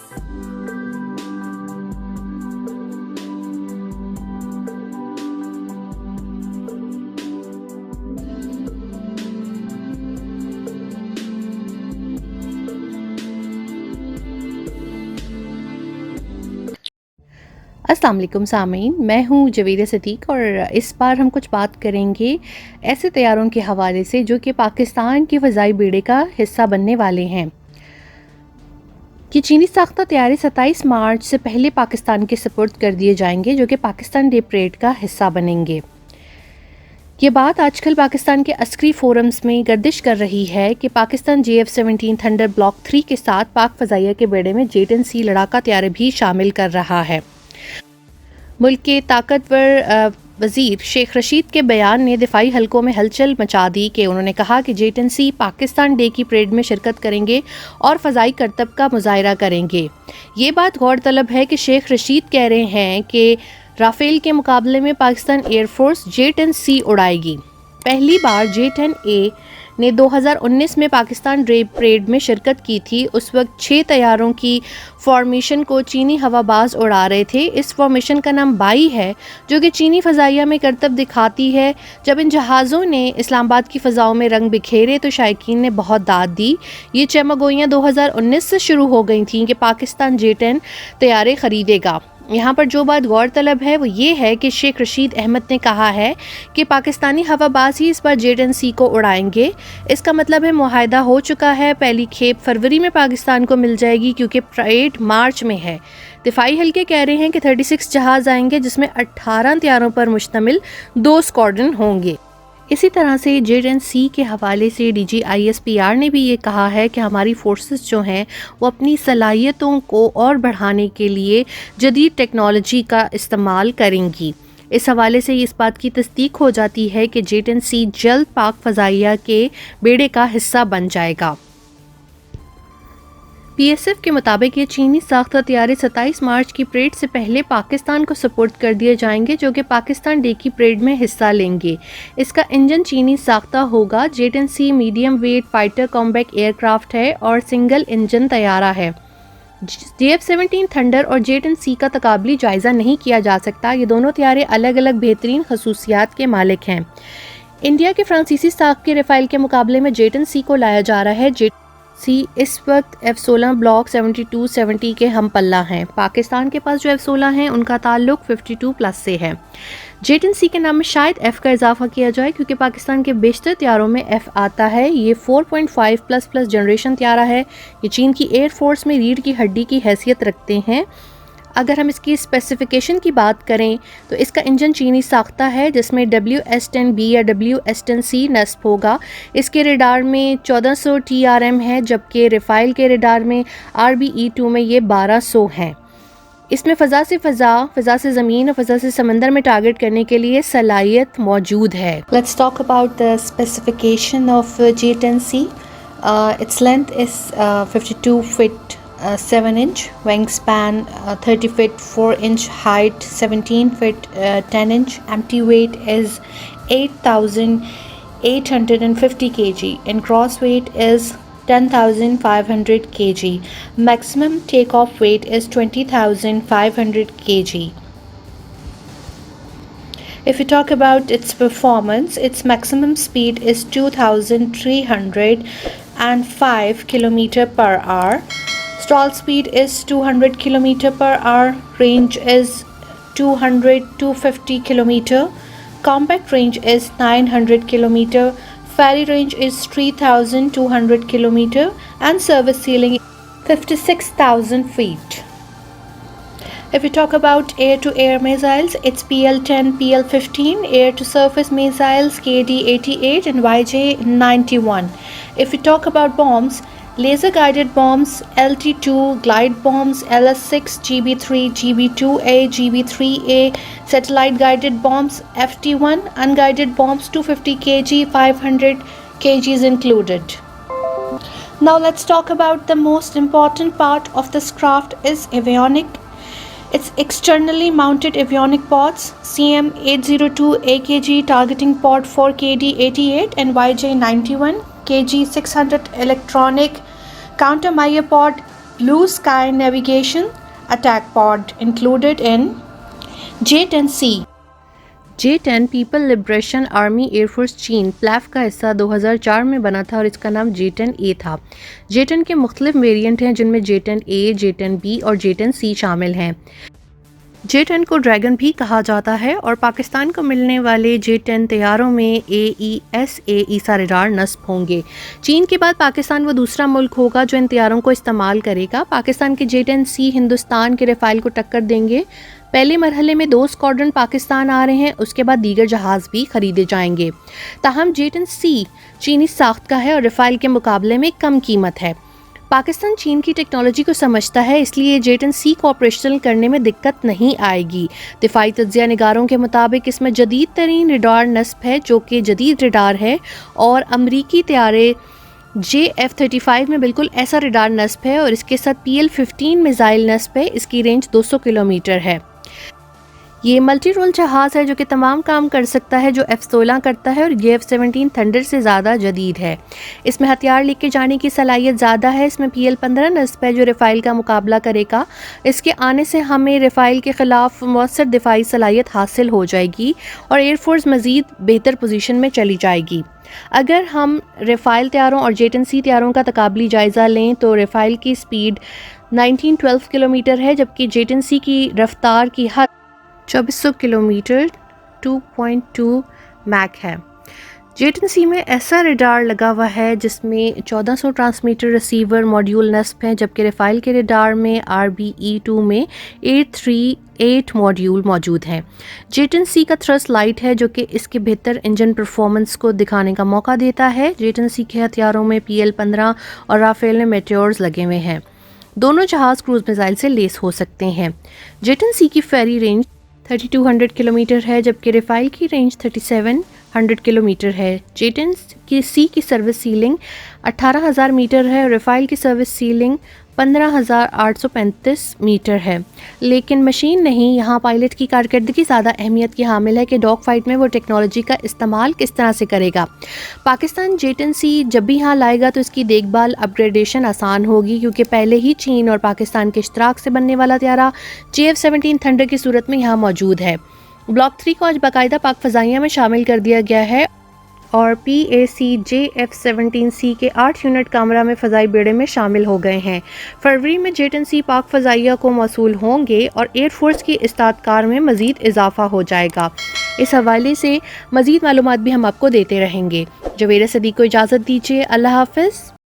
अस्सलाम वालेकुम सामीन, मैं हूँ जवेदा सदीक और इस बार हम कुछ बात करेंगे ऐसे तैयारों के हवाले से जो कि पाकिस्तान के फ़ज़ाई बेड़े का हिस्सा बनने वाले हैं। कि चीनी साख्ता तैयारे 27 मार्च से पहले पाकिस्तान के सपुर्द कर दिए जाएंगे, जो कि पाकिस्तान डे परेड का हिस्सा बनेंगे। ये बात आजकल पाकिस्तान के अस्करी फोरम्स में गर्दिश कर रही है कि पाकिस्तान JF-17 थंडर ब्लॉक 3 के साथ पाक फ़ज़ाइया के बेड़े में J-10C लड़ाका तैयारे भी शामिल कर रहा है। मुल्क के ताकतवर वज़ीर शेख रशीद के बयान ने दिफाई हलकों में हलचल मचा दी कि उन्होंने कहा कि J-10C पाकिस्तान डे की परेड में शिरकत करेंगे और फ़ज़ाई करतब का मुज़ाहिरा करेंगे। ये बात गौरतलब है कि शेख रशीद कह रहे हैं कि राफेल के मुकाबले में पाकिस्तान एयरफोर्स J-10C उड़ाएगी। पहली बार J-10A ने 2019 में पाकिस्तान डे परेड में शिरकत की थी। उस वक्त 6 तैयारों की फॉर्मेशन को चीनी हवाबाज उड़ा रहे थे। इस फॉर्मेशन का नाम बाई है, जो कि चीनी फ़ज़ाइया में करतब दिखाती है। जब इन जहाज़ों ने इस्लामाबाद की फ़ज़ाओं में रंग बिखेरे तो शायकीन ने बहुत दाद दी। ये चमगोइयाँ 2019 से शुरू हो गई थीं कि पाकिस्तान J-10 तैयारे ख़रीदेगा। यहाँ पर जो बात गौरतलब है वो ये है कि शेख रशीद अहमद ने कहा है कि पाकिस्तानी हवाबाज ही इस बार J-10C को उड़ाएंगे। इसका मतलब है मुआहदा हो चुका है। पहली खेप फरवरी में पाकिस्तान को मिल जाएगी क्योंकि परेड मार्च में है। दिफाई हल्के कह रहे हैं कि 36 जहाज़ आएंगे, जिसमें 18 तैयारों पर मुश्तमिल 2 स्क्वाड्रन होंगे। इसी तरह से J-10C के हवाले से DG-ISPR ने भी ये कहा है कि हमारी फोर्सेस जो हैं वो अपनी सलाहियतों को और बढ़ाने के लिए जदीद टेक्नोलॉजी का इस्तेमाल करेंगी। इस हवाले से इस बात की तस्दीक हो जाती है कि J-10C जल्द पाक फ़ज़ाइया के बेड़े का हिस्सा बन जाएगा। PSF के मुताबिक ये चीनी साख्ता तैयारे 27 मार्च की परेड से पहले पाकिस्तान को सपोर्ट कर दिए जाएंगे, जो कि पाकिस्तान डे की परेड में हिस्सा लेंगे। इसका इंजन चीनी साख्ता होगा। J-10C medium wait fighter combat aircraft है और सिंगल इंजन तैयारा है। JF-17 थंडर और J-10C का तकाबली जायज़ा नहीं किया जा सकता। ये दोनों तैयारे अलग अलग बेहतरीन खसूसियात के मालिक हैं। इंडिया के फ्रांसीसी साख के रफ़ाइल के मुकाबले में J-10C को लाया जा रहा है। J-10C इस वक्त F-16 ब्लॉक 72-70 के हम पल्ला हैं। पाकिस्तान के पास जो F-16 हैं उनका ताल्लुक 52+ से है। J-10C के नाम में शायद F का इजाफा किया जाए क्योंकि पाकिस्तान के बेशतर तैयारों में F आता है। ये 4.5++ जनरेशन तैयारा है। ये चीन की एयरफोर्स में रीढ़ की हड्डी की हैसियत रखते हैं। अगर हम इसकी स्पेसिफिकेशन की बात करें तो इसका इंजन चीनी साख्ता है, जिसमें WS-10B या WS-10C नस्ब होगा। इसके रेडार में 1400 TRM है, जबकि रफ़ाइल के रेडार में RBE-2 में ये 1200 हैं। इसमें फ़ज़ा से ज़मीन और फ़ज़ा से समंदर में टारगेट करने के लिए सलाहियत मौजूद है। Let's talk about the specification of J-10C. Its length is 52 feet 7 inch, wingspan 30 feet 4 inch, height 17 feet 10 inch, empty weight is 8,850 kg and gross weight is 10,500 kg. Maximum takeoff weight is 20,500 kg. If we talk about its performance, its maximum speed is 2,305 km per hour. Stall speed is 200 km per hour. Range is 200-250 km. Compact range is 900 km. Ferry range is 3,200 km and service ceiling 56,000 feet. If we talk about air-to-air missiles, it's PL-10, PL-15, air-to-surface missiles KD-88 and YJ-91. If we talk about bombs, laser-guided bombs, LT-2, glide bombs, LS-6, GB-3, GB-2A, GB-3A, satellite-guided bombs, FT-1, unguided bombs, 250 kg, 500 kg is included. Now let's talk about the most important part of this craft is avionic. Its externally mounted avionic pods, CM-802 AKG targeting pod for KD-88 and YJ-91, KG-600 electronic countermeasure pod, Blue Sky Navigation Attack Pod included in J-10C. J-10 people liberation army air force चीन प्लैफ का हिस्सा 2004 में बना था और इसका नाम J-10A था। J-10 के मुख्तलिफ वेरिएंट हैं जिनमें J-10A, J-10B और J-10C शामिल हैं। J-10 को ड्रैगन भी कहा जाता है और पाकिस्तान को मिलने वाले J-10 तैयारों में AESA ईसा रडार नस्ब होंगे। चीन के बाद पाकिस्तान वो दूसरा मुल्क होगा जो इन तैयारों को इस्तेमाल करेगा। पाकिस्तान के J-10C हिंदुस्तान के रफ़ाइल को टक्कर देंगे। पहले मरहले में 2 स्क्वाड्रन पाकिस्तान आ रहे हैं, उसके बाद दीगर जहाज़ भी खरीदे जाएंगे। ताहम J-10C चीनी साख्त का है और रफ़ाइल के मुकाबले में कम कीमत है। पाकिस्तान चीन की टेक्नोलॉजी को समझता है, इसलिए J-10C को ऑपरेशनल करने में दिक्कत नहीं आएगी। दिफाई तज्ज़िया निगारों के मुताबिक इसमें जदीद तरीन रडार नस्ब है जो कि जदीद रडार है और अमरीकी तैयारे JF-35 में बिल्कुल ऐसा रडार नस्ब है और इसके साथ PL-15 मिसाइल नस्ब है। इसकी रेंज 200 किलोमीटर है। ये मल्टी रोल जहाज़ है जो कि तमाम काम कर सकता है जो F-16 करता है और ये F-17 थंडर से ज़्यादा जदीद है। इसमें हथियार लेके जाने की सलाहियत ज़्यादा है। इसमें PL-15 नस्ब है जो रफ़ाइल का मुकाबला करेगा। इसके आने से हमें रफ़ाइल के ख़िलाफ़ मौसर दिफाई सलाहियत हासिल हो जाएगी और एयरफोर्स मज़ीद बेहतर पोजीशन में चली जाएगी। अगर हम रफ़ाइल तैयारों और J-10C तैयारों का तकाबली जायज़ा लें तो रफ़ाइल की स्पीड 1912 किलोमीटर है जबकि J-10C की रफ्तार की हद 2400 किलोमीटर 2.2 मैक है। J-10C में ऐसा रडार लगा हुआ है जिसमें 1400 ट्रांसमीटर रिसीवर मॉड्यूल नस्ब हैं जबकि रफ़ाइल के रडार में RBE-2 में 838 मॉड्यूल मौजूद हैं। J-10C का थ्रस्ट लाइट है जो कि इसके बेहतर इंजन परफॉर्मेंस को दिखाने का मौका देता है। J-10C के हथियारों में PL-15 और राफेल में मेटेओर्स लगे हुए हैं। दोनों जहाज़ क्रूज मिसाइल से लेस हो सकते हैं। J-10C की फेरी रेंज 3200 किलोमीटर है जबकि रफ़ाइल की रेंज 3700 किलोमीटर है। J-10C की सर्विस सीलिंग 18,000 मीटर है और रफ़ाइल की सर्विस सीलिंग 15,835 मीटर है। लेकिन मशीन नहीं, यहाँ पायलट की कारकर्दगी ज़्यादा अहमियत की हामिल है कि डॉग फाइट में वो टेक्नोलॉजी का इस्तेमाल किस तरह से करेगा। पाकिस्तान J-10C जब भी यहाँ लाएगा तो इसकी देखभाल अपग्रेडेशन आसान होगी क्योंकि पहले ही चीन और पाकिस्तान के इश्तराक से बनने वाला तैयारा JF-17 थंडर की सूरत में यहाँ मौजूद है। ब्लॉक 3 को आज बाकायदा पाक फ़ज़ाइया में शामिल कर दिया गया है और PAC JF-17C के 8 यूनिट कामरा में फ़ज़ाई बेड़े में शामिल हो गए हैं। फरवरी में J-10C पाक फ़ज़ाइया को मौसूल होंगे और एयरफोर्स की इस्तादकार में मज़ीद इजाफा हो जाएगा। इस हवाले से मज़ीद मालूमात भी हम आपको देते रहेंगे। जवेरा सदीक को इजाज़त दीजिए। अल्लाह हाफ़िज़।